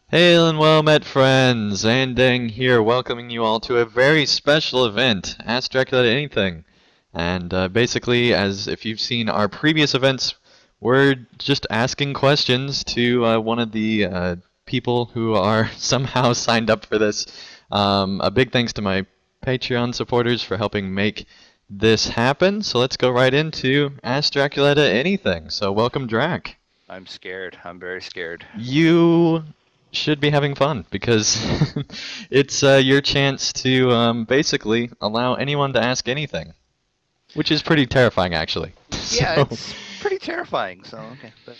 Hail and well met friends! Andang here, welcoming you all to a very special event, Ask Draculetta Anything. And basically, as if you've seen our previous events, we're just asking questions to one of the people who are somehow signed up for this. A big thanks to my Patreon supporters for helping make this happen. So let's go right into Ask Draculetta Anything. So welcome, Drac. I'm scared. I'm very scared. You should be having fun because it's your chance to basically allow anyone to ask anything, which is pretty terrifying, actually. Yeah, So, it's pretty terrifying. So okay, but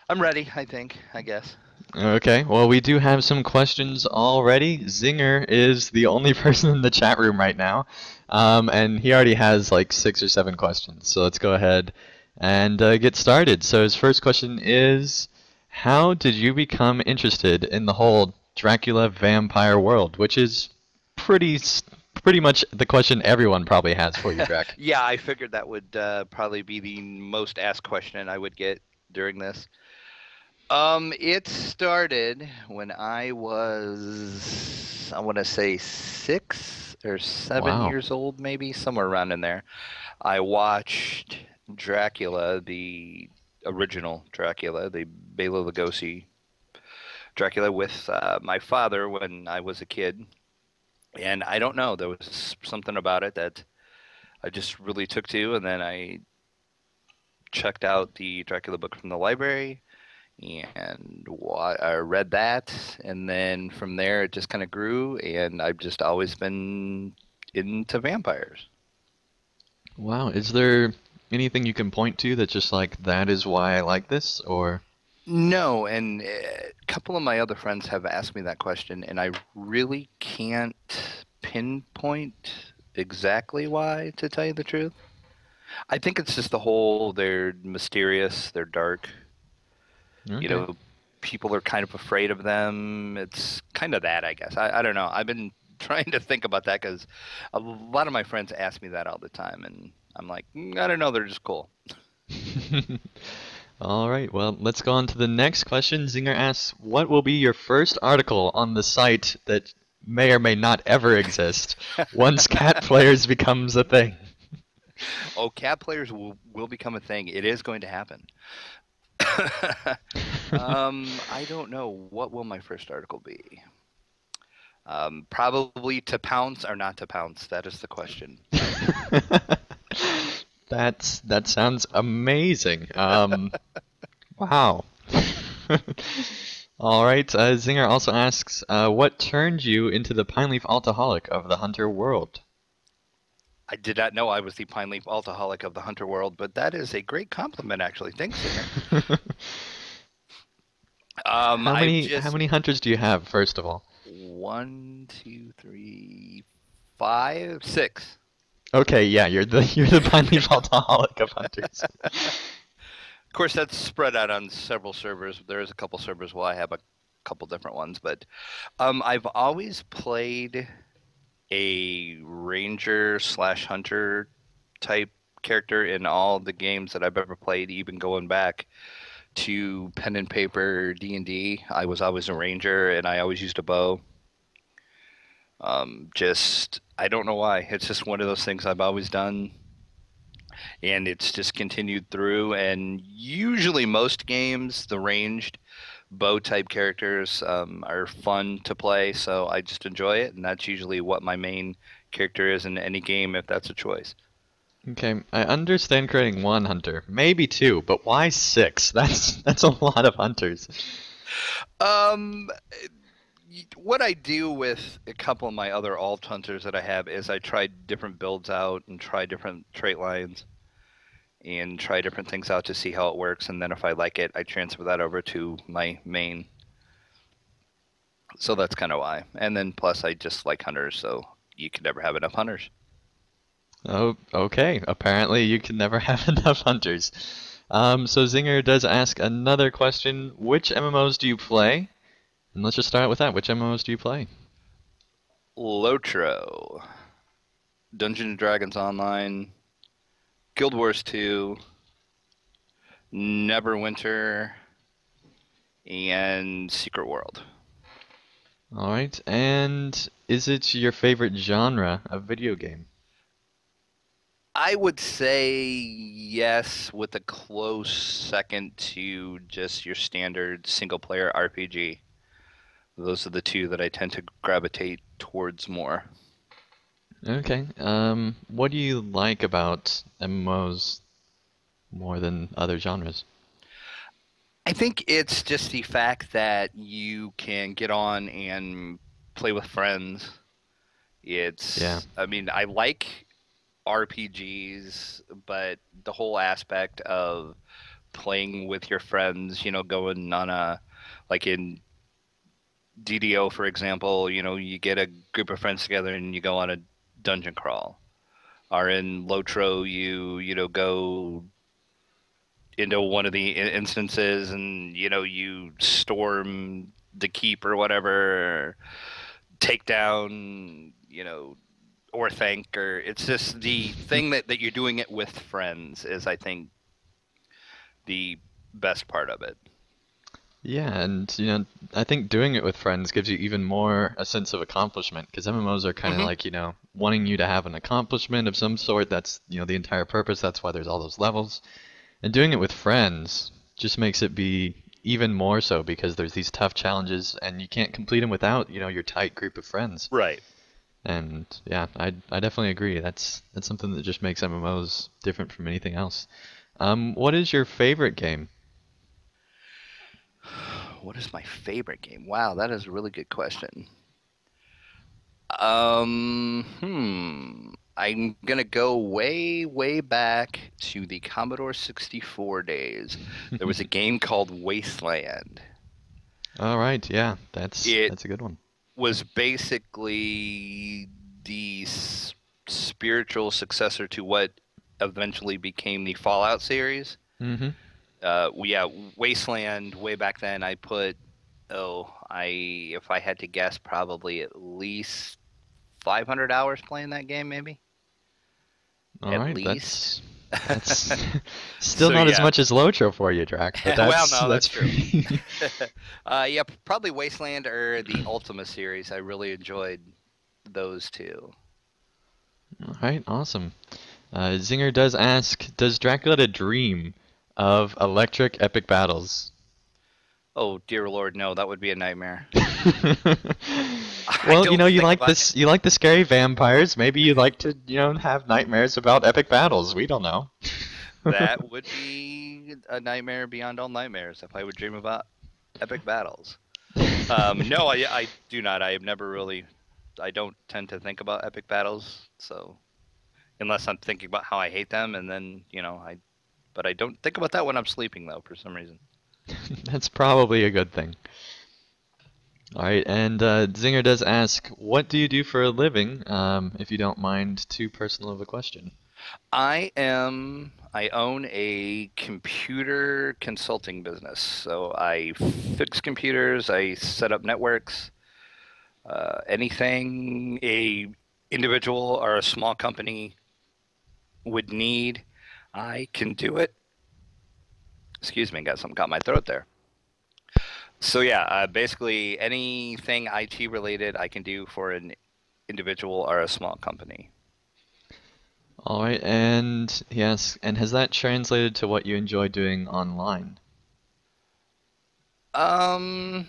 I'm ready. I think. I guess. okay, well, we do have some questions already. Zinger is the only person in the chat room right now, and he already has like 6 or 7 questions. So let's go ahead and get started. So his first question is, how did you become interested in the whole Dracula vampire world? Which is pretty pretty much the question everyone probably has for you, Drac. Yeah, I figured that would probably be the most asked question I would get during this. It started when I was, I want to say 6 or 7 Wow. years old, maybe somewhere around in there. I watched Dracula, the original Dracula, the Bela Lugosi Dracula with my father when I was a kid, and I don't know, there was something about it that I just really took to, and then I checked out the Dracula book from the library and I read that, and then from there it just kind of grew, and I've just always been into vampires. Wow. Is there anything you can point to that's just like that is why I like this, or? No, and a couple of my other friends have asked me that question, and I really can't pinpoint exactly why, to tell you the truth. I think it's just the whole they're mysterious, they're dark. You Okay. know, people are kind of afraid of them. It's kind of that, I guess. I don't know. I've been trying to think about that because a lot of my friends ask me that all the time, and I'm like, I don't know. They're just cool. All right, well, let's go on to the next question. Zinger asks, what will be your first article on the site that may or may not ever exist once Cat Players becomes a thing? Oh, cat players will become a thing. It is going to happen. I don't know. What will my first article be? Probably to pounce or not to pounce. That is the question. That sounds amazing. Wow. All right, Zinger also asks, what turned you into the pine leaf alcoholic of the hunter world? I did not know I was the pine leaf alcoholic of the hunter world, but that is a great compliment, actually. Thanks, Singer. I've How just many hunters do you have, first of all? one, two, three, five, six. Okay, yeah, you're the pine leaf alcoholic of hunters. Of course, that's spread out on several servers. There is a couple servers where I have a couple different ones, but I've always played a ranger slash hunter type character in all the games that I've ever played, even going back to pen and paper D&D. I was always a ranger, and I always used a bow. Just I don't know why. It's just one of those things I've always done, and it's just continued through. And usually, most games, the ranged bow type characters are fun to play, so I just enjoy it, and that's usually what my main character is in any game if that's a choice. Okay, I understand creating one hunter, maybe two, but why six? That's a lot of hunters. Um, what I do with a couple of my other alt hunters that I have is I try different builds out and try different trait lines and try different things out to see how it works, and then if I like it, I transfer that over to my main. So that's kind of why. And then plus I just like hunters, so you can never have enough hunters. Oh, okay. Apparently you can never have enough hunters. So Zinger does ask another question. Which MMOs do you play? And let's just start with that. Which MMOs do you play? Lotro, Dungeons and Dragons Online, Guild Wars 2, Neverwinter, and Secret World. All right. And is it your favorite genre of video game? I would say yes, with a close second to just your standard single player RPG. Those are the two that I tend to gravitate towards more. Okay. What do you like about MMOs more than other genres? I think it's just the fact that you can get on and play with friends. Yeah. I mean, I like RPGs, but the whole aspect of playing with your friends, going on like in DDO, for example, you get a group of friends together and you go on a dungeon crawl. Or in Lotro, go into one of the instances and, you storm the keep or whatever, or take down, or thank, or it's just the thing that you're doing it with friends is, I think, the best part of it. Yeah, and I think doing it with friends gives you even more a sense of accomplishment because MMOs are kind of Hmm. like, wanting you to have an accomplishment of some sort. That's, the entire purpose. That's why there's all those levels. And doing it with friends just makes it be even more so because there's these tough challenges and you can't complete them without, your tight group of friends. Right. And yeah, I definitely agree. That's something that just makes MMOs different from anything else. What is your favorite game? What is my favorite game? Wow, that is a really good question. I'm gonna go way, way back to the Commodore 64 days. There was a game called Wasteland. All right, yeah, that's It that's a good one. was basically the spiritual successor to what eventually became the Fallout series. Hmm. Yeah, Wasteland way back then. If I had to guess, probably at least 500 hours playing that game, maybe All at right, least. that's still So not as yeah, much as Lotro for you, Drac, but well, that's no, that's that's true. pretty. Yeah, probably Wasteland or the Ultima series. I really enjoyed those two. All right, awesome. Zinger does ask, does Draculetta dream of electric epic battles? Oh dear Lord, no, that would be a nightmare. I Well, don't you think like about this, you like the scary vampires. Maybe you'd like to, have nightmares about epic battles. We don't know. that. Would be a nightmare beyond all nightmares if I would dream about epic battles. No, I do not. I have never really. I don't tend to think about epic battles, so unless I'm thinking about how I hate them, and then I. But I don't think about that when I'm sleeping though, for some reason. That's probably a good thing. All right, and Zinger does ask, what do you do for a living? If you don't mind too personal of a question. I own a computer consulting business. So I fix computers, I set up networks, anything a individual or a small company would need, I can do it. Excuse me, got something caught in my throat there. So yeah, basically anything IT related I can do for an individual or a small company. All right, and yes, and has that translated to what you enjoy doing online? Um,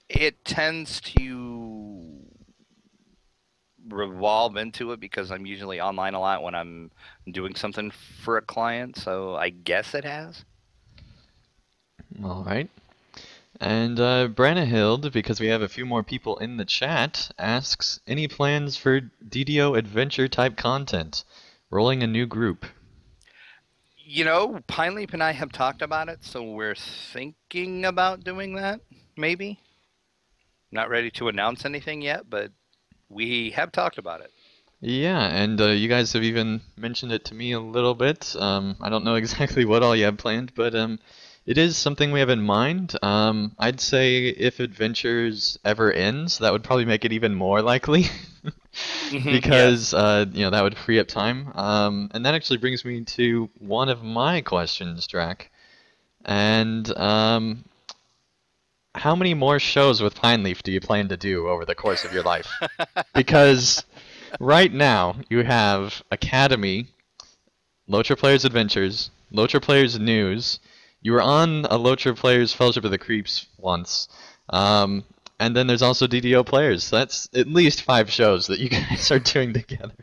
it tends to revolve into it because I'm usually online a lot when I'm doing something for a client, so I guess it has. All right. And Branahild, because we have a few more people in the chat, asks, any plans for DDO adventure type content? Rolling a new group. Pine Leap and I have talked about it, so we're thinking about doing that, maybe. Not ready to announce anything yet, but we have talked about it. Yeah, and you guys have even mentioned it to me a little bit. I don't know exactly what all you have planned, but it is something we have in mind. I'd say if Adventures ever ends, that would probably make it even more likely, Yes. because that would free up time. And that actually brings me to one of my questions, Drac. And how many more shows with Pine Leaf do you plan to do over the course of your life? Because right now you have Academy, Lotra Players Adventures, Lotra Players News. You were on a Lotra Players Fellowship of the Creeps once. Um, and then there's also DDO Players. So that's at least 5 shows that you guys are doing together.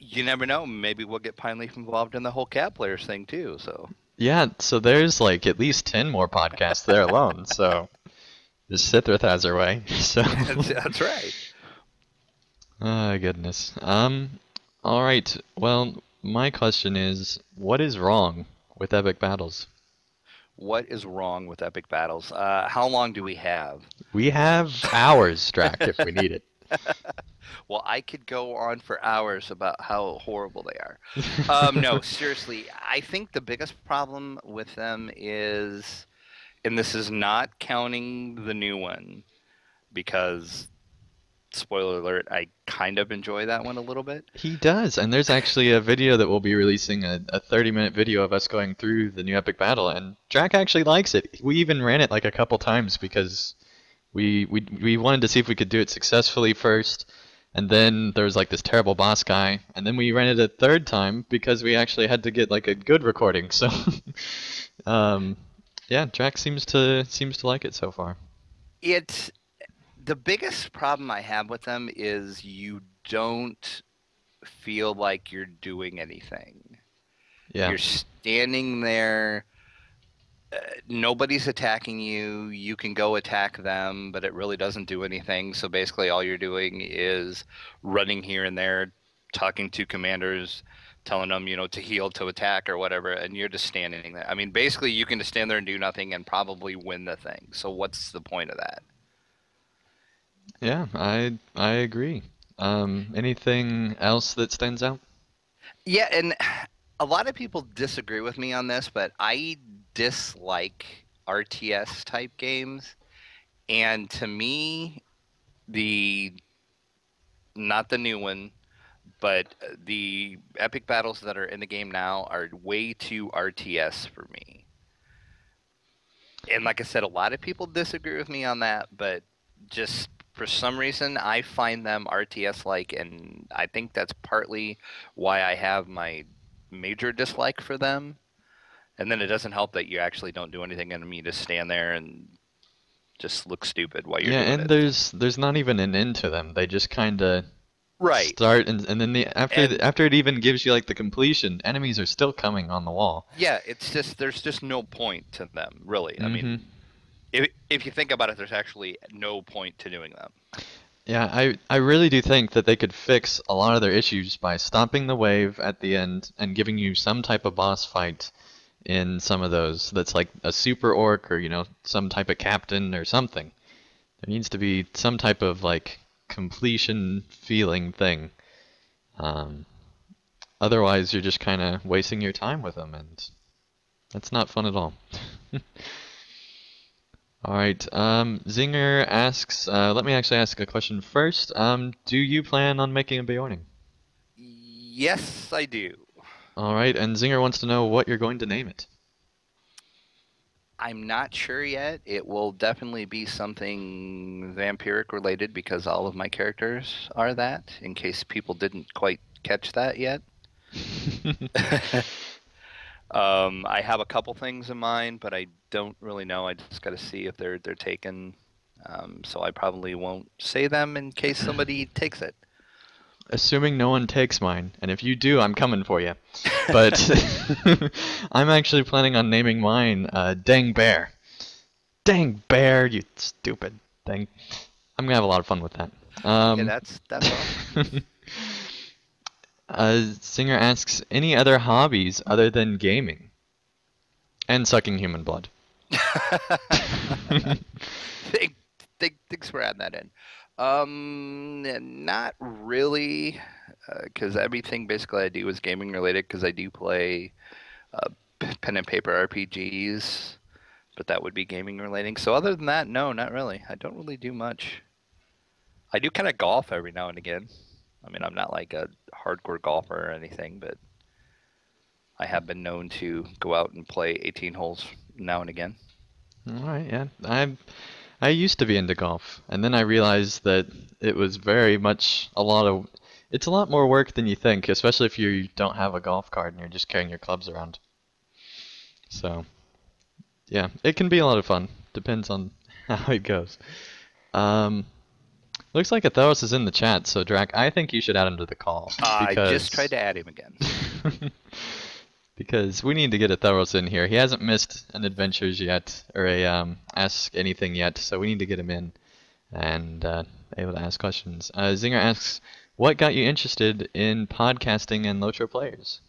You never know. Maybe we'll get Pine Leaf involved in the whole Cat Players thing too. So Yeah, so there's like at least 10 more podcasts there alone. So just Sithra has her way. So, that's right. oh goodness. All right. Well, my question is, what is wrong with epic battles? What is wrong with epic battles? How long do we have? We have hours, Drac, if we need it. Well, I could go on for hours about how horrible they are. No, seriously, I think the biggest problem with them is, and this is not counting the new one, because, spoiler alert, I kind of enjoy that one a little bit. He does, and there's actually a video that we'll be releasing, a 30-minute video of us going through the new epic battle, and Drac actually likes it. We even ran it like a couple times because we wanted to see if we could do it successfully first, and then there was like this terrible boss guy, and then we ran it a third time because we actually had to get like a good recording. So, um, yeah, Drac seems to like it so far. It's the biggest problem I have with them is you don't feel like you're doing anything. Yeah. You're standing there. Nobody's attacking you. You can go attack them, but it really doesn't do anything. So basically, all you're doing is running here and there, talking to commanders, telling them, to heal, to attack, or whatever, and you're just standing there. I mean, basically, you can just stand there and do nothing and probably win the thing. So what's the point of that? Yeah, I agree. Anything else that stands out? Yeah, and a lot of people disagree with me on this, but I dislike RTS type games. And to me, the not the new one, but the epic battles that are in the game now are way too RTS for me. And like I said, a lot of people disagree with me on that, but just for some reason, I find them RTS like, and I think that's partly why I have my major dislike for them. And then it doesn't help that you actually don't do anything, and you just stand there and just look stupid while you're Yeah, doing and it. there's not even an end to them. They just kind of Right. start, and then And after it even gives you like the completion, enemies are still coming on the wall. yeah, it's just there's just no point to them, really. I Hmm. mean, if you think about it, there's actually no point to doing them. Yeah, I really do think that they could fix a lot of their issues by stopping the wave at the end and giving you some type of boss fight in some of those. That's like a super orc or some type of captain or something. There needs to be some type of like completion feeling thing. Um, Otherwise, you're just kind of wasting your time with them, and that's not fun at all. All right. Zinger asks. Let me actually ask a question first. Do you plan on making a Bjorning? Yes, I do. All right. And Zinger wants to know what you're going to name it. I'm not sure yet. It will definitely be something vampiric related because all of my characters are that, in case people didn't quite catch that yet. I have a couple things in mind, but I don't really know. I just got to see if they're taken. So I probably won't say them in case somebody takes it. Assuming no one takes mine, and if you do, I'm coming for you. But I'm actually planning on naming mine Dang Bear. Dang Bear, you stupid thing. I'm gonna have a lot of fun with that. Okay, that's awesome. Singer asks, any other hobbies other than gaming and sucking human blood? Thanks for adding that in. Not really, because everything basically I do is gaming related. Because I do play pen and paper RPGs, but that would be gaming relating. So other than that, no, not really. I don't really do much. I do kind of golf every now and again. I mean, I'm not like a hardcore golfer or anything, but I have been known to go out and play 18 holes now and again. All right, yeah. I used to be into golf, and then I realized that it was very much a lot of it's a lot more work than you think, especially if you don't have a golf cart and you're just carrying your clubs around. So, yeah, it can be a lot of fun. Depends on how it goes. Um, Looks like Atheros is in the chat, so Drac, I think you should add him to the call I just tried because to add him again. because we need to get Atheros in here. He hasn't missed an adventures yet or a ask anything yet, so we need to get him in and able to ask questions. Zinger asks, "What got you interested in podcasting and Lotro players?"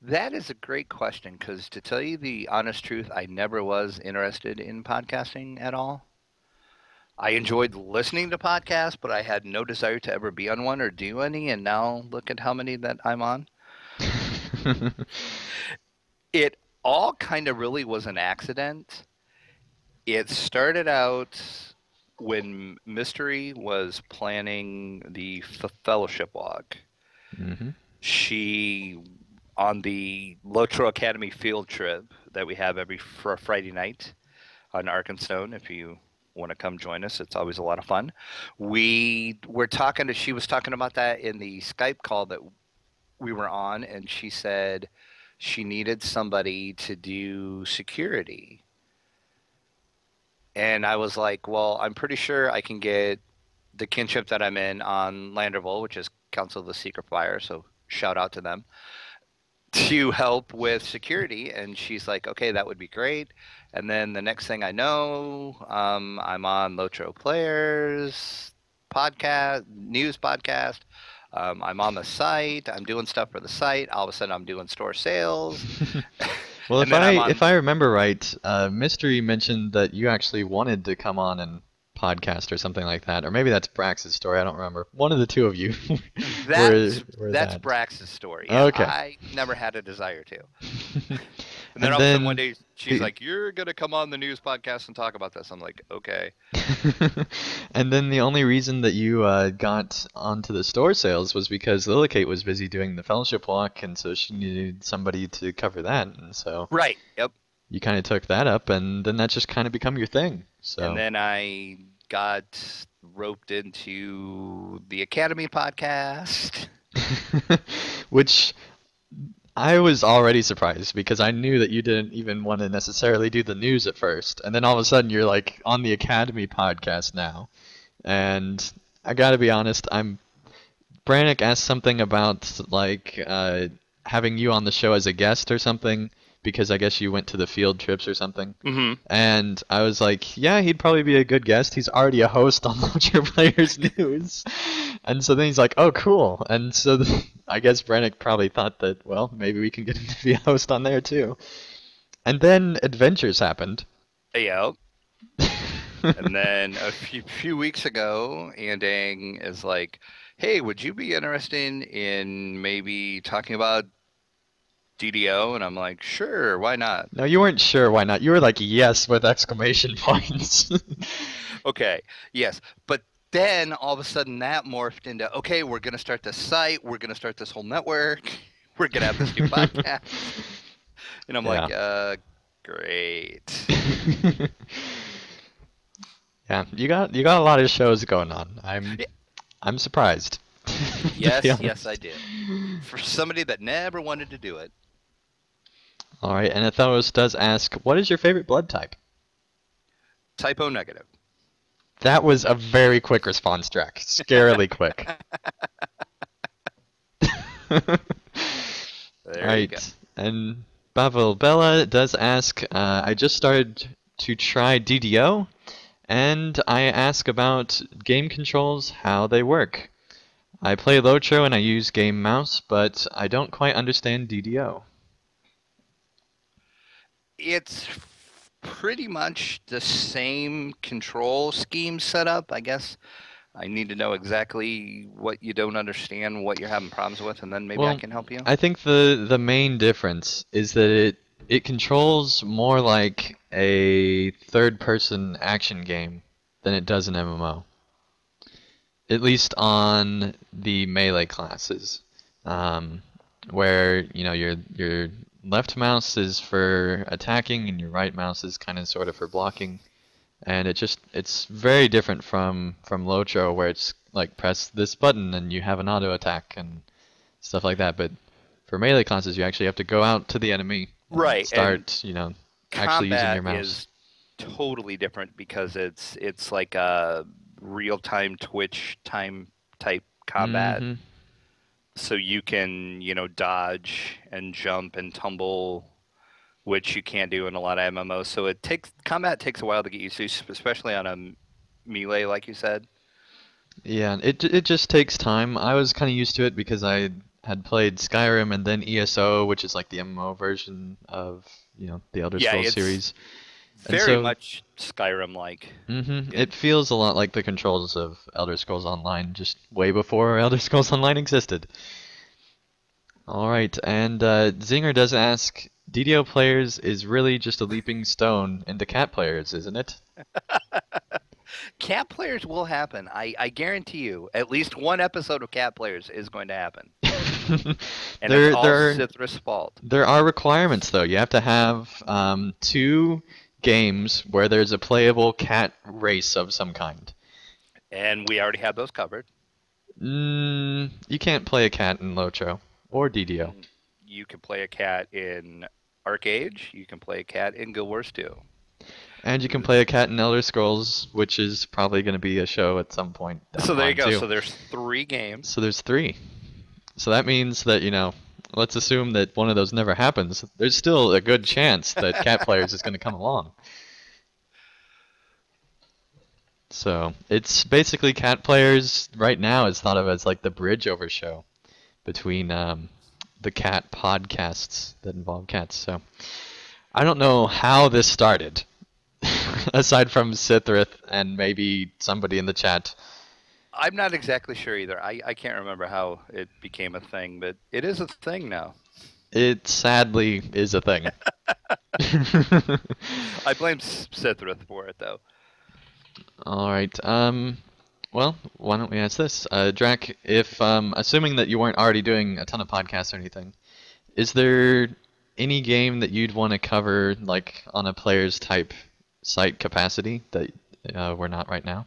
That is a great question because, to tell you the honest truth, I never was interested in podcasting at all. I enjoyed listening to podcasts, but I had no desire to ever be on one or do any. And now look at how many that I'm on. It all kind of really was an accident. It started out when Mystery was planning the fellowship walk. hmm She, on the Lotro Academy field trip that we have every Friday night on Arkenstone, if you want to come join us, it's always a lot of fun. We were talking to, she was talking about that in the Skype call that we were on, and she said she needed somebody to do security. And I was like, well, I'm pretty sure I can get the kinship that I'm in on Landerville, which is Council of the Secret Fire, so shout out to them, to help with security. And she's like, okay, that would be great. And then the next thing I know, I'm on Lotro Players podcast, news podcast. I'm on the site. I'm doing stuff for the site. All of a sudden, I'm doing store sales. Well, And then I'm if on. I remember right, Mystery mentioned that you actually wanted to come on and podcast or something like that, or maybe that's Brax's story. I don't remember. One of the two of you were That's that. Brax's story. Yeah, Okay. I never had a desire to. And then And all of a sudden one then day she's like, "You're gonna come on the news podcast and talk about this." I'm like, "Okay." and then the only reason that you got onto the store sales was because Lillicate was busy doing the fellowship walk, and so she needed somebody to cover that, and so Right. Yep. you kind of took that up, and then that just kind of become your thing. And So, then I got roped into the Academy podcast. which I was already surprised because I knew that you didn't even want to necessarily do the news at first, and then all of a sudden you're like on the Academy podcast now, and I gotta be honest, Brannick asked something about like having you on the show as a guest or something because I guess you went to the field trips or something. Mm-hmm. And I was like, yeah, he'd probably be a good guest. He's already a host on Launcher Players News. And so then he's like, oh, cool. And so I guess Brannick probably thought that, well, maybe we can get him to be a host on there too. And then Adventures happened. Yep. And then a few weeks ago, Andang is like, "Hey, would you be interested in maybe talking about DDO?" And I'm like, "Sure, why not?" No, you weren't sure why not. You were like, yes, with exclamation points. Okay, yes, but then all of a sudden that morphed into, okay, we're gonna start this site, we're gonna start this whole network, we're gonna have this new podcast, and I'm like, great. Yeah, you got a lot of shows going on. Yeah. I'm surprised. Yes, be yes, honest. I did. For somebody that never wanted to do it. All right, and Atheros does ask, what is your favorite blood type? Typo negative. That was a very quick response, Drac. Scarily quick. There you go. And Bavel Bella does ask, I just started to try DDO, and I ask about game controls, how they work. I play Lotro and I use game mouse, but I don't quite understand DDO. It's pretty much the same control scheme setup, I guess. I need to know exactly what you don't understand, what you're having problems with, and then maybe I Well, can help you. I think the main difference is that it controls more like a third-person action game than it does an MMO. At least on the melee classes, where you know you're left mouse is for attacking, and your right mouse is kind of sort of for blocking. And it's very different from Lotro, where it's like press this button and you have an auto attack and stuff like that. But for melee classes, you actually have to go out to the enemy and Right, and start, actually using your combat mouse. is totally different because it's like a real-time Twitch time type combat. Mm-hmm. So you can, dodge and jump and tumble, which you can't do in a lot of MMOs. So combat takes a while to get used to, especially on a melee, like you said. Yeah, it just takes time. I was kind of used to it because I had played Skyrim and then ESO, which is like the MMO version of, the Elder Yeah, Scrolls it's series. And very so, much Skyrim-like. it feels a lot like the controls of Elder Scrolls Online, just way before Elder Scrolls Online existed. All right, and Zinger does ask, DDO players is really just a leaping stone into cat players, isn't it? Cat players will happen. I guarantee you, at least one episode of Cat players is going to happen. And it's There, all there, Cithra's fault. there are requirements though. You have to have two games where there's a playable cat race of some kind. And we already have those covered. You can't play a cat in Lotro or DDO. You can play a cat in Arcade. You can play a cat in Guild Wars 2. And you can play a cat in Elder Scrolls, which is probably going to be a show at some point down So the there you line go. too. So there's 3 games. So there's 3. So that means that, let's assume that one of those never happens. There's still a good chance that cat players is going to come along. So it's basically cat players right now is thought of as like the bridge over show between the cat podcasts that involve cats. So I don't know how this started, aside from Sithrith and maybe somebody in the chat. I'm not exactly sure either. I can't remember how it became a thing, but it is a thing now. It sadly is a thing. I blame Sithrith for it, though. All right. Well, why don't we ask this? Drac, if assuming that you weren't already doing a ton of podcasts or anything, is there any game that you'd want to cover like on a player's type site capacity that we're not right now?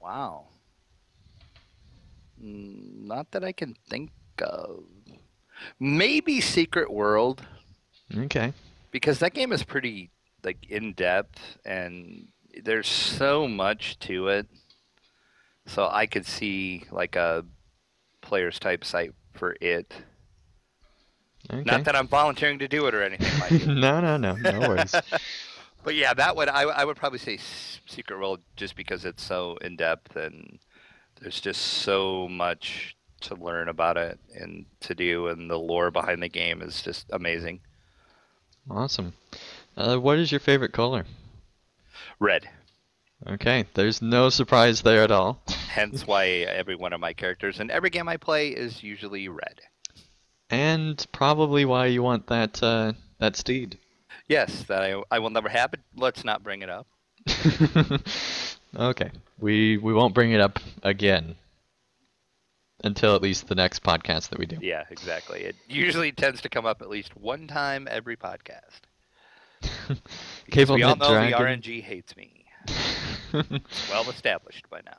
Wow. Not that I can think of. Maybe Secret World, Okay. because that game is pretty like in depth and there's so much to it. So I could see like a player's type site for it. Okay. Not that I'm volunteering to do it or anything like it. No worries. But yeah, that would I would probably say Secret World just because it's so in depth and there's just so much to learn about it and to do, and the lore behind the game is just amazing. Awesome. What is your favorite color? Red. Okay, there's no surprise there at all. Hence why every one of my characters in every game I play is usually red. And probably why you want that steed. Yes, that I will never have, but let's not bring it up. Okay, we won't bring it up again until at least the next podcast that we do. Yeah, exactly. It usually tends to come up at least one time every podcast. Because we all know the RNG hates me. It's well established by now.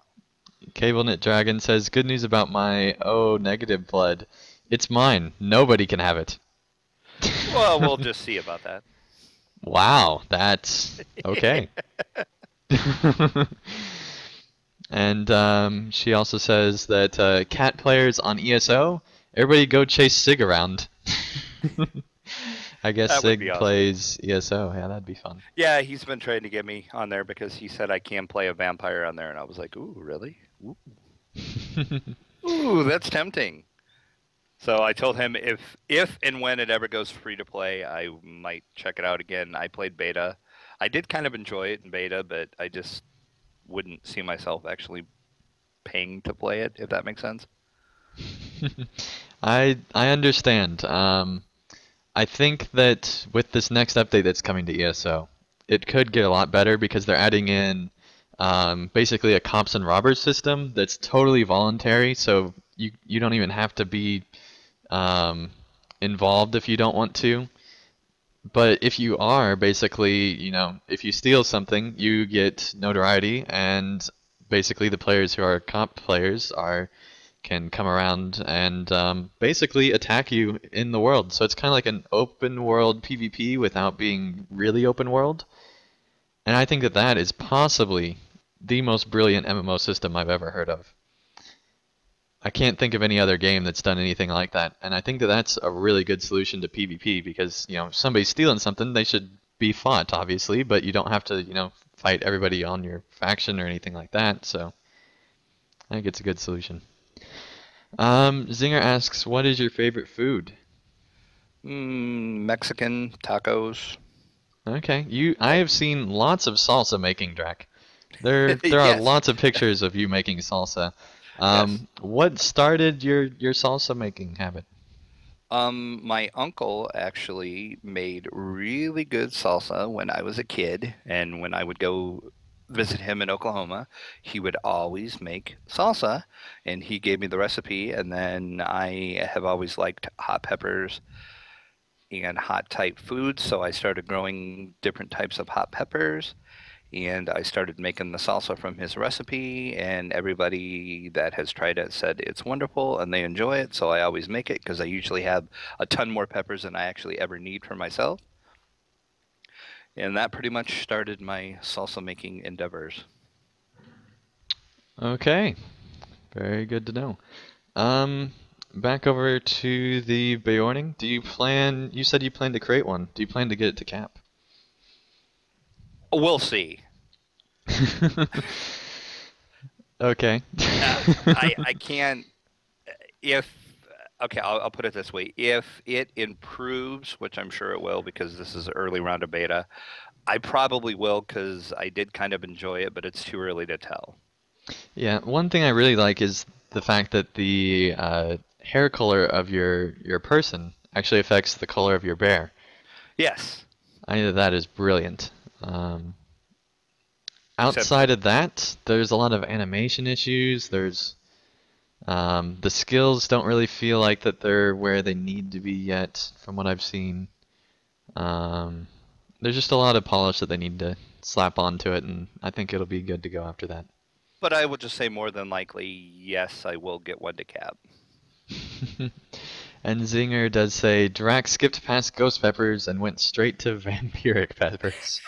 CableNet Dragon says, good news about my O negative blood. It's mine. Nobody can have it. Well, we'll just see about that. Wow, that's okay. And she also says that cat players on ESO, everybody go chase Sig around. I guess That would Sig be awesome. plays ESO. Yeah, that'd be fun. Yeah, he's been trying to get me on there because he said I can play a vampire on there, and I was like, ooh, really? Ooh, that's tempting. So I told him if and when it ever goes free to play, I might check it out again. I played beta. I did kind of enjoy it in beta, but I just wouldn't see myself actually paying to play it, if that makes sense. I understand. I think that with this next update that's coming to ESO, it could get a lot better because they're adding in basically a cops and robbers system that's totally voluntary. So you don't even have to be involved if you don't want to. But if you are, basically, if you steal something, you get notoriety, and basically the players who are comp players can come around and basically attack you in the world. So it's kind of like an open world PvP without being really open world. And I think that that is possibly the most brilliant MMO system I've ever heard of. I can't think of any other game that's done anything like that, and I think that that's a really good solution to PvP because, if somebody's stealing something, they should be fought, obviously, but you don't have to, fight everybody on your faction or anything like that, so I think it's a good solution. Zinger asks, what is your favorite food? Mexican tacos. Okay, I have seen lots of salsa making, Drac. There are Yes, lots of pictures of you making salsa. yes. What started your salsa making habit? My uncle actually made really good salsa when I was a kid, and when I would go visit him in Oklahoma, he would always make salsa, and he gave me the recipe, and then I have always liked hot peppers and hot type foods, so I started growing different types of hot peppers, and I started making the salsa from his recipe, and everybody that has tried it said it's wonderful and they enjoy it. So I always make it because I usually have a ton more peppers than I actually ever need for myself. And that pretty much started my salsa making endeavors. Okay, very good to know. Um, Back over to the Beorning. You said you plan to create one. Do you plan to get it to cap? We'll see. Okay. I can't if okay, I'll put it this way: if it improves, which I'm sure it will, because this is early round of beta, I probably will because I did kind of enjoy it, but it's too early to tell. Yeah, one thing I really like is the fact that the hair color of your person actually affects the color of your bear. Yes, I think that is brilliant. Um, except Outside of that, there's a lot of animation issues. The skills don't really feel like that they're where they need to be yet, from what I've seen. Um, there's just a lot of polish that they need to slap onto it, and I think it'll be good to go after that. but I would just say more than likely, yes, I will get one to cap. And Zinger does say Drax skipped past ghost peppers and went straight to vampiric peppers.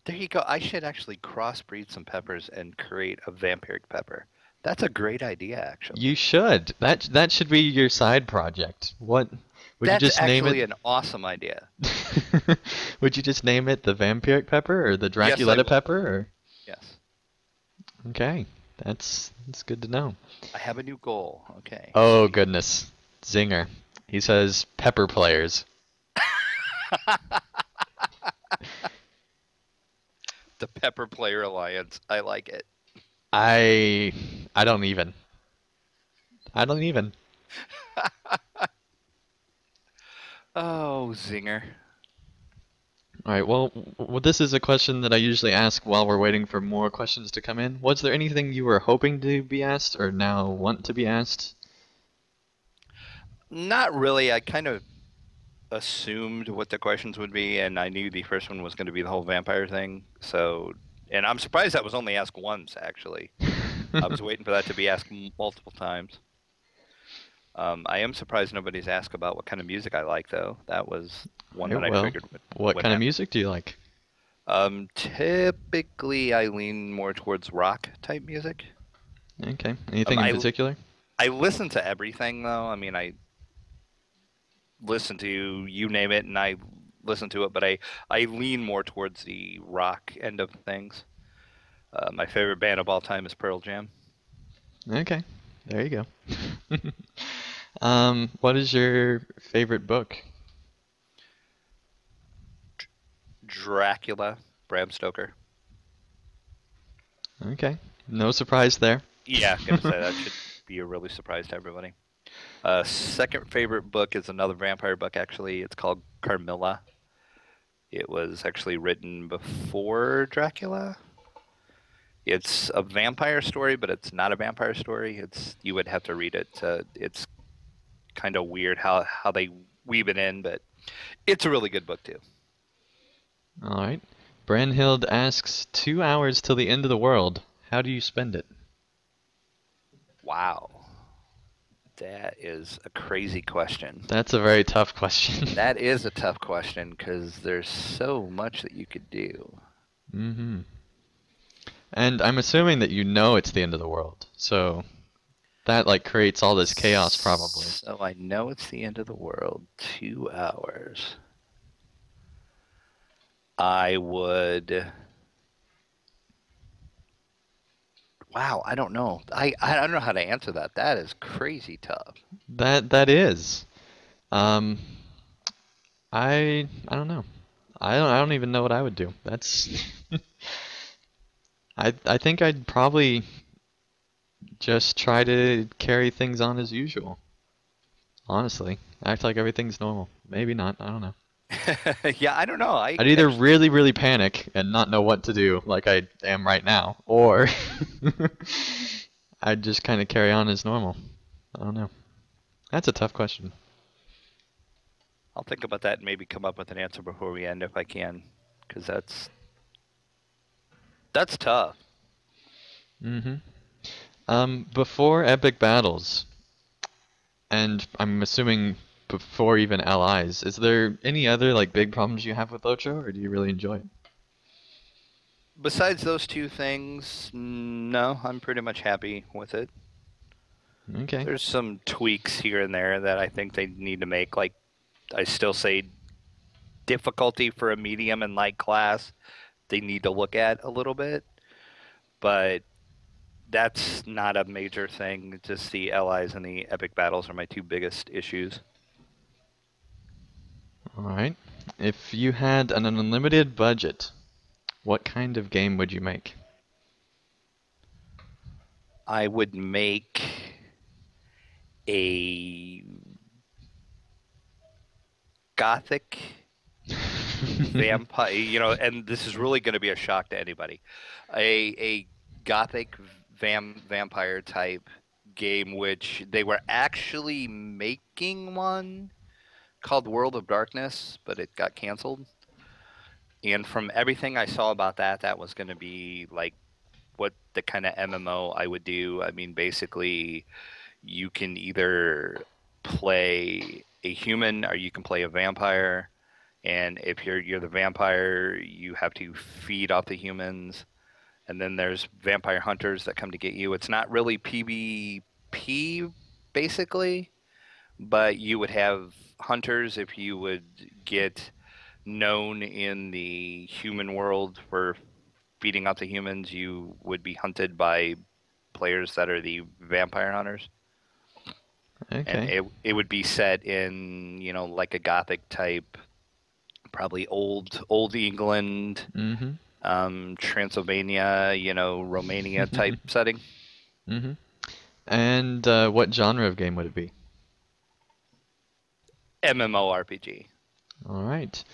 There you go. I should actually crossbreed some peppers and create a vampiric pepper. That's a great idea, You actually. should. That should be your side project. What would you That's just name it? actually an awesome idea. Would you just name it the vampiric pepper or the Yes, I Draculetta would. pepper or Yes. Okay. That's good to know. I have a new goal. Okay, Oh sweet. goodness. Zinger. He says pepper players. The Pepper Player Alliance. I like it. I I don't even. I don't even. Oh, zinger. All right. Well, this is a question that I usually ask while we're waiting for more questions to come in. Was there anything you were hoping to be asked or now want to be asked? Not really. I kind of assumed what the questions would be, and I knew the first one was going to be the whole vampire thing. So, and I'm surprised that was only asked once, actually. I was waiting for that to be asked multiple times. I am surprised nobody's asked about what kind of music I like, though. That was All one right. that I Well, figured what would kind of happen. music do you like? Typically, I lean more towards rock type music. Okay. Um, Anything in I particular? I listen to everything though. I mean, I listen to you name it, and I listen to it, but I lean more towards the rock end of things. My favorite band of all time is Pearl Jam. Okay. There you go. What is your favorite book? Dracula, Bram Stoker. Okay. No surprise there. Yeah, gonna say that should be a really surprise to everybody. Second favorite book is another vampire book. Actually, it's called Carmilla. It was actually written before Dracula. It's a vampire story, but it's not a vampire story. It's you would have to read it. It's kind of weird how they weave it in, but it's a really good book too. All right. Brandhild asks, 2 hours till the end of the world. How do you spend it? Wow, that is a crazy question. That's a very tough question. That is a tough question because there's so much that you could do. Mm-hmm. And I'm assuming that you know it's the end of the world, so that like creates all this chaos probably. So I know it's the end of the world. 2 hours. I would. Wow, I don't know. I don't know how to answer that. That is crazy tough. That is. Um, I don't know. I don't even know what I would do. That's I think I'd probably just try to carry things on as usual. Honestly, act like everything's normal. Maybe not. I don't know. Yeah, I don't know. I I'd either actually. really, really panic and not know what to do, like I am right now, or I'd just kind of carry on as normal. I don't know. That's a tough question. I'll think about that and maybe come up with an answer before we end if I can, because that's tough. Mm-hmm. Before epic battles, and I'm assuming before even allies, is there any other like big problems you have with Ocho, or do you really enjoy it? Besides those two things, no, I'm pretty much happy with it. Okay. There's some tweaks here and there that I think they need to make. Like I still say, difficulty for a medium and light class, they need to look at a little bit, but that's not a major thing. Just the allies and the epic battles are my two biggest issues. All right. If you had an unlimited budget, what kind of game would you make? I would make a gothic vampire, and this is really going to be a shock to anybody. A gothic vampire type game, which they were actually making one called World of Darkness, but it got canceled. And from everything I saw about that, that was going to be like what the kind of MMO I would do. I mean, basically, you can either play a human or you can play a vampire. And if you're the vampire, you have to feed off the humans. And then there's vampire hunters that come to get you. It's not really PvP, basically, but you would have hunters if you would get known in the human world for feeding off the humans. You would be hunted by players that are the vampire hunters. And Okay. it would be set in, like a gothic type, probably old England, Mm-hmm. Transylvania, Romania type setting. Mm-hmm. And what genre of game would it be? MMORPG. All right.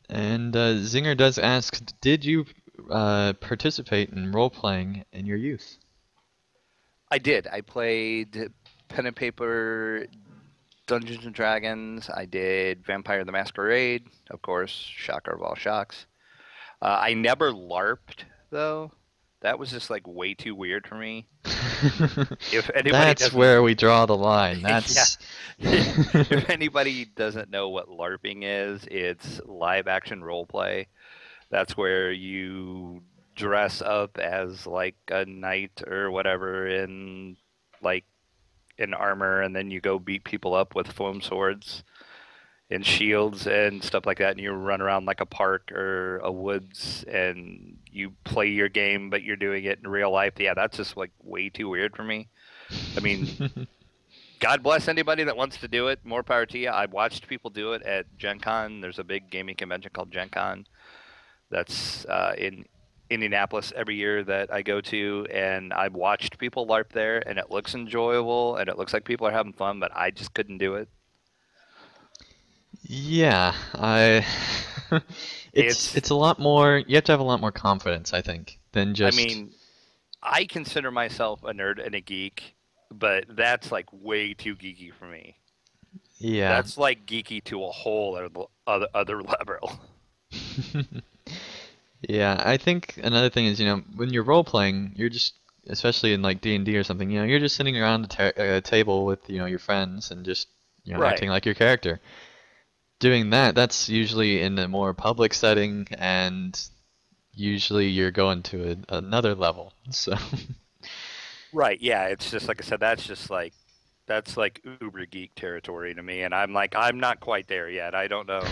And Zinger does ask, did you participate in role playing in your youth? I did. I played pen and paper Dungeons and Dragons. I did Vampire the Masquerade, of course, shocker of all shocks. I never LARPed though. That was just like way too weird for me. If anybody That's doesn't, where we draw the line. yeah, That's if anybody doesn't know what LARPing is, it's live action role play. That's where you dress up as like a knight or whatever in like in armor, and then you go beat people up with foam swords and shields and stuff like that, and you run around like a park or a woods and you play your game, but you're doing it in real life. Yeah, that's just like way too weird for me. I mean, God bless anybody that wants to do it. More power to you. I watched people do it at Gen Con. There's a big gaming convention called Gen Con that's in Indianapolis every year that I go to, and I've watched people LARP there, and it looks enjoyable, and it looks like people are having fun, but I just couldn't do it. Yeah, I it's It's, it's a lot more, you have to have a lot more confidence, I think, than I just mean, I consider myself a nerd and a geek, but that's like way too geeky for me. Yeah. That's like geeky to a whole other level. Yeah, I think another thing is, when you're role playing, you're just, especially in like D&D or something, you're just sitting around a table with, your friends and just, acting Right. like your character. Doing that, that's usually in a more public setting, and usually you're going to another level. So, Right. Yeah. It's just like I said. That's like uber geek territory to me, and I'm not quite there yet. I don't know.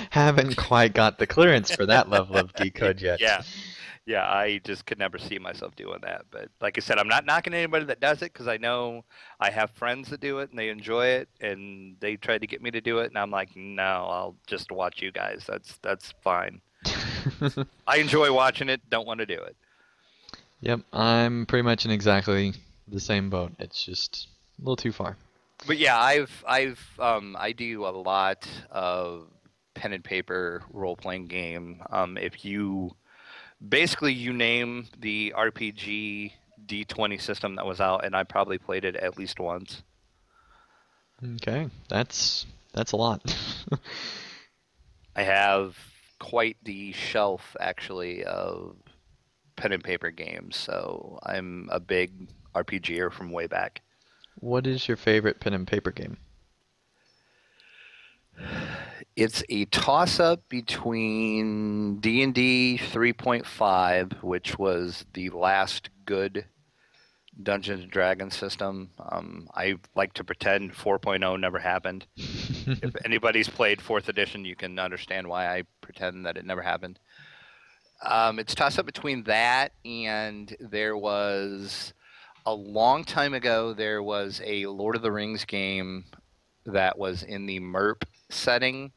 haven't quite got the clearance for that level of geekhood yet. Yeah. Yeah, I just could never see myself doing that. But like I said, I'm not knocking anybody that does it because I know I have friends that do it and they enjoy it, and they tried to get me to do it, and I'm like, no, I'll just watch you guys. That's fine. I enjoy watching it. Don't want to do it. Yep, I'm pretty much in exactly the same boat. It's just a little too far. But yeah, I do a lot of pen and paper role playing game. If you basically you name the RPG D20 system that was out, and I probably played it at least once. Okay, that's a lot. I have quite the shelf actually of pen and paper games, so I'm a big RPGer from way back. What is your favorite pen and paper game? It's a toss-up between D&D 3.5, which was the last good Dungeons and Dragons system. I like to pretend 4.0 never happened. If anybody's played fourth edition, you can understand why I pretend that it never happened. It's toss up between that and there was a long time ago there was a Lord of the Rings game that was in the MERP setting,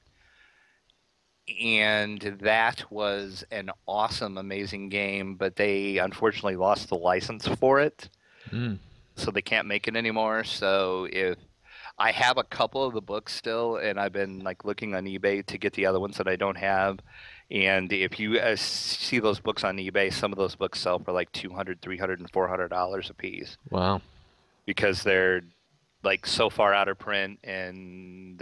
and that was an awesome, amazing game, but they unfortunately lost the license for it, Mm. so they can't make it anymore. So if I have a couple of the books still, and I've been like looking on eBay to get the other ones that I don't have. And if you see those books on eBay, some of those books sell for like 200, 300, and $400 a piece Wow. because they're like so far out of print, and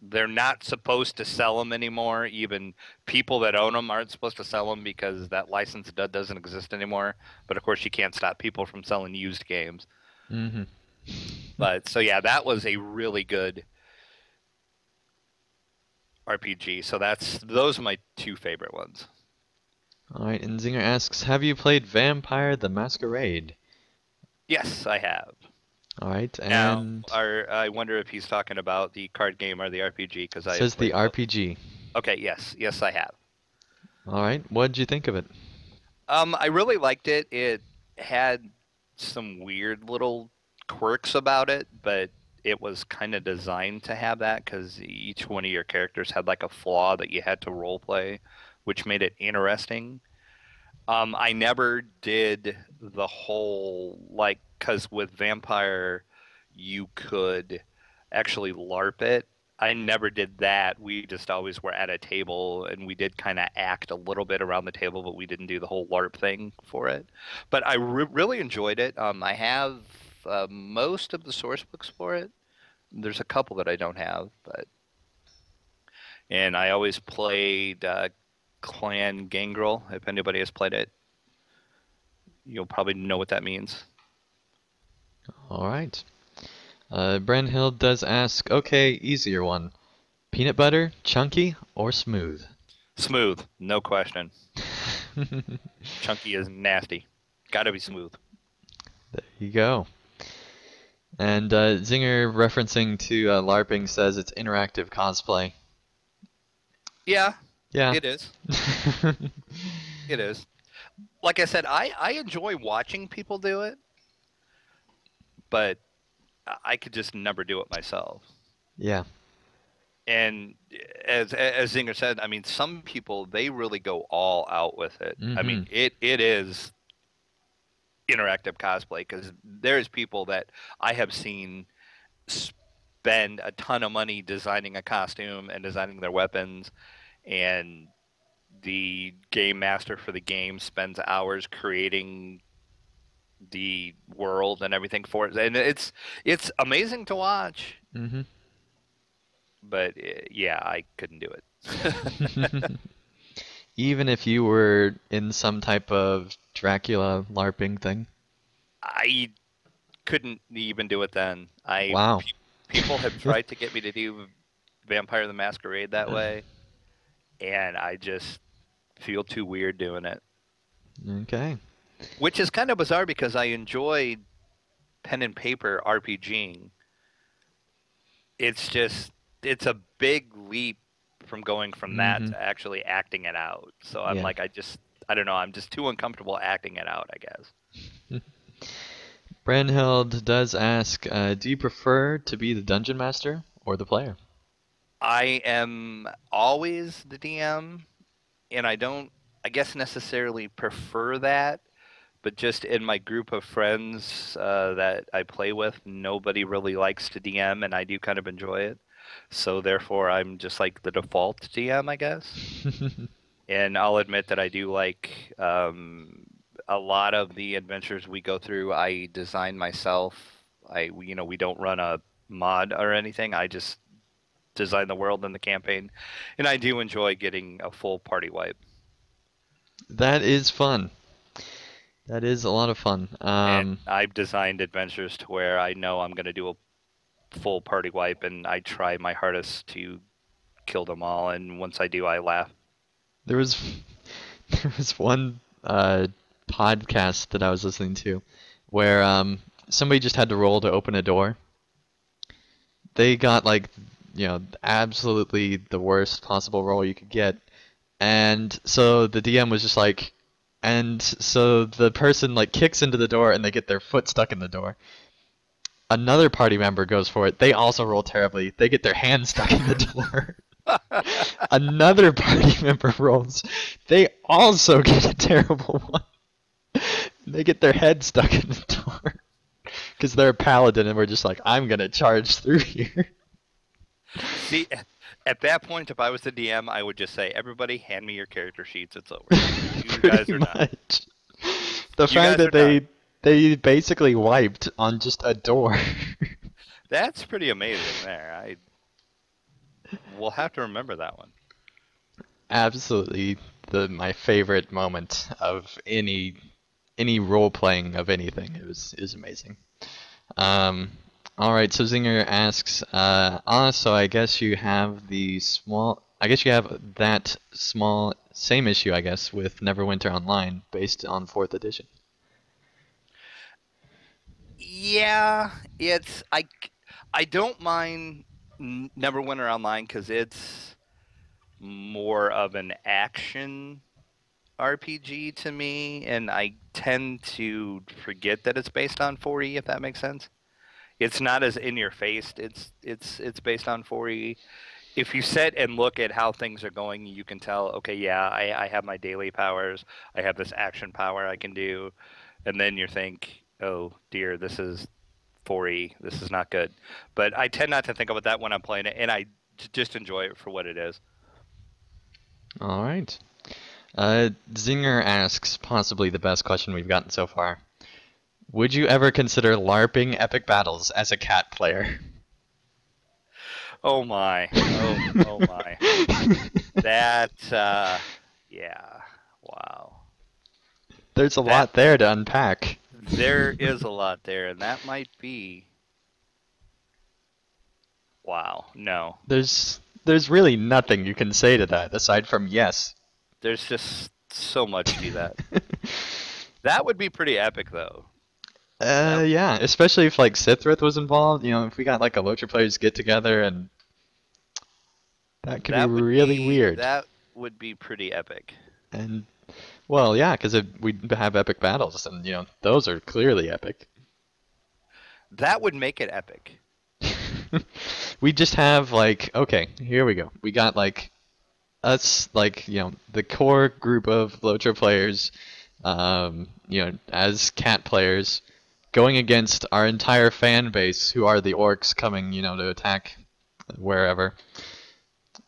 they're not supposed to sell them anymore. Even people that own them aren't supposed to sell them because that license doesn't exist anymore. But of course, you can't stop people from selling used games. Hmm. But so yeah, that was a really good RPG. So those are my two favorite ones. All right, and Zinger asks, have you played Vampire the Masquerade? Yes, I have. All right, Now, and I wonder if he's talking about the card game or the RPG because I have says the played both. RPG. Okay, yes, I have. All right, what did you think of it? I really liked it. It had some weird little quirks about it, but it was kind of designed to have that because each one of your characters had like a flaw that you had to role play, which made it interesting. I never did the whole like because with Vampire, you could actually LARP it. I never did that. We just always were at a table and we did kind of act a little bit around the table, but we didn't do the whole LARP thing for it. But I really enjoyed it. I have most of the source books for it. There's a couple that I don't have, but and I always played Clan Gangrel. If anybody has played it, you'll probably know what that means. All right. Brenhild does ask, okay, easier one. Peanut butter, chunky, or smooth? Smooth, no question. Chunky is nasty. Gotta be smooth. There you go. And Zinger, referencing to LARPing, says it's interactive cosplay. Yeah, Yeah. it is. It is. Like I said, I enjoy watching people do it, but I could just never do it myself. Yeah. And as Zinger said, I mean, some people they really go all out with it. I Mm-hmm. mean, it is interactive cosplay because there's people that I have seen spend a ton of money designing a costume and designing their weapons, and the game master for the game spends hours creating the world and everything for it, and it's amazing to watch. Hmm. But yeah, I couldn't do it. Even if you were in some type of Dracula LARPing thing. I couldn't even do it then. Wow. People have tried to get me to do Vampire the Masquerade that way, and I just feel too weird doing it. Okay. Which is kind of bizarre because I enjoy pen and paper RPGing. It's just it's a big leap from going from that Hmm. to actually acting it out. So I'm Yeah. like I don't know, I'm just too uncomfortable acting it out, I guess. Brandhild does ask, do you prefer to be the dungeon master or the player? I am always the DM, and I don't, I guess, necessarily prefer that, but just in my group of friends that I play with, nobody really likes to DM, and I do kind of enjoy it. So therefore, I'm just like the default DM, I guess. And I'll admit that I do like a lot of the adventures we go through. I design myself. We don't run a mod or anything. I just design the world and the campaign, and I do enjoy getting a full party wipe. That is fun. That is a lot of fun. And I've designed adventures to where I know I'm going to do a full party wipe, and I try my hardest to kill them all. And once I do, I laugh. There was there was one podcast that I was listening to where somebody just had to roll to open a door. They got like absolutely the worst possible roll you could get, and so the DM was just like, and so the person like kicks into the door and they get their foot stuck in the door. Another party member goes for it. They also roll terribly. They get their hand stuck in the door. Another party member rolls. They also get a terrible one. They get their head stuck in the door. Because they're a paladin and we're just like, I'm going to charge through here. See, at that point, if I was the DM, I would just say, "Everybody, hand me your character sheets. It's over. You guys Pretty are done. much. The You fact guys are that done." they basically wiped on just a door. That's pretty amazing. There, I will have to remember that one. Absolutely the my favorite moment of any role playing of anything. It was amazing. Um, all right, so Zinger asks, so I guess you have I guess you have that small, same issue, I guess, with Neverwinter Online, based on 4th edition. Yeah, I don't mind Neverwinter Online because it's more of an action RPG to me, and I tend to forget that it's based on 4E, if that makes sense. It's not as in your face. It's based on 4E. If you sit and look at how things are going, you can tell, okay, yeah, I have my daily powers. I have this action power I can do. And then you think, oh dear, this is 4E. This is not good. But I tend not to think about that when I'm playing it, and I just enjoy it for what it is. All right. Zinger asks, possibly the best question we've gotten so far. Would you ever consider LARPing epic battles as a cat player? Oh my. Oh my. That, yeah. Wow. There's a That lot there to unpack. There is a lot there, and that might be. Wow. No. There's really nothing you can say to that aside from yes. There's just so much to that. That would be pretty epic, though. That Yeah, especially if like Sithrith was involved, if we got like a Lotra players get together and that could be really weird. that would be pretty epic. And well, yeah, because we have epic battles and those are clearly epic. That would make it epic. We just have like okay, here we go. We got like us like the core group of Lotra players as cat players going against our entire fan base who are the orcs coming to attack wherever.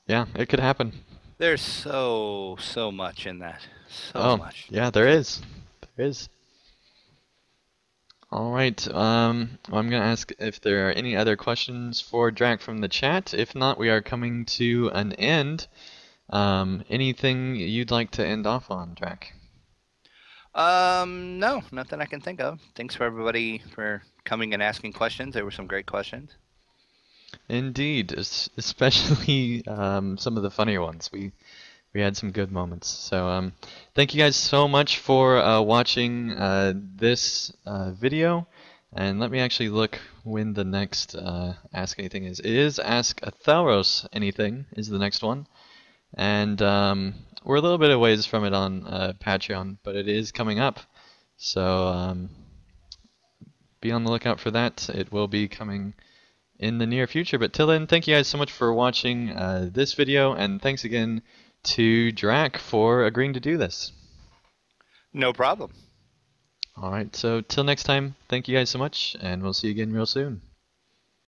Yeah, it could happen. There's so much in that. So Oh, much. yeah, there is. There is. All right. Well, I'm going to ask if there are any other questions for Drac from the chat. If not, we are coming to an end. Anything you'd like to end off on, Drac? No, nothing I can think of. Thanks for everybody for coming and asking questions. There were some great questions. Indeed, especially some of the funnier ones. We had some good moments. So thank you guys so much for watching this video. And let me actually look when the next Ask Anything is. It is Ask Atharos Anything is the next one. And we're a little bit of ways from it on Patreon, but it is coming up. So be on the lookout for that. It will be coming in the near future. But till then, thank you guys so much for watching this video, and thanks again to Drac for agreeing to do this. No problem. All right, so till next time, thank you guys so much, and we'll see you again real soon.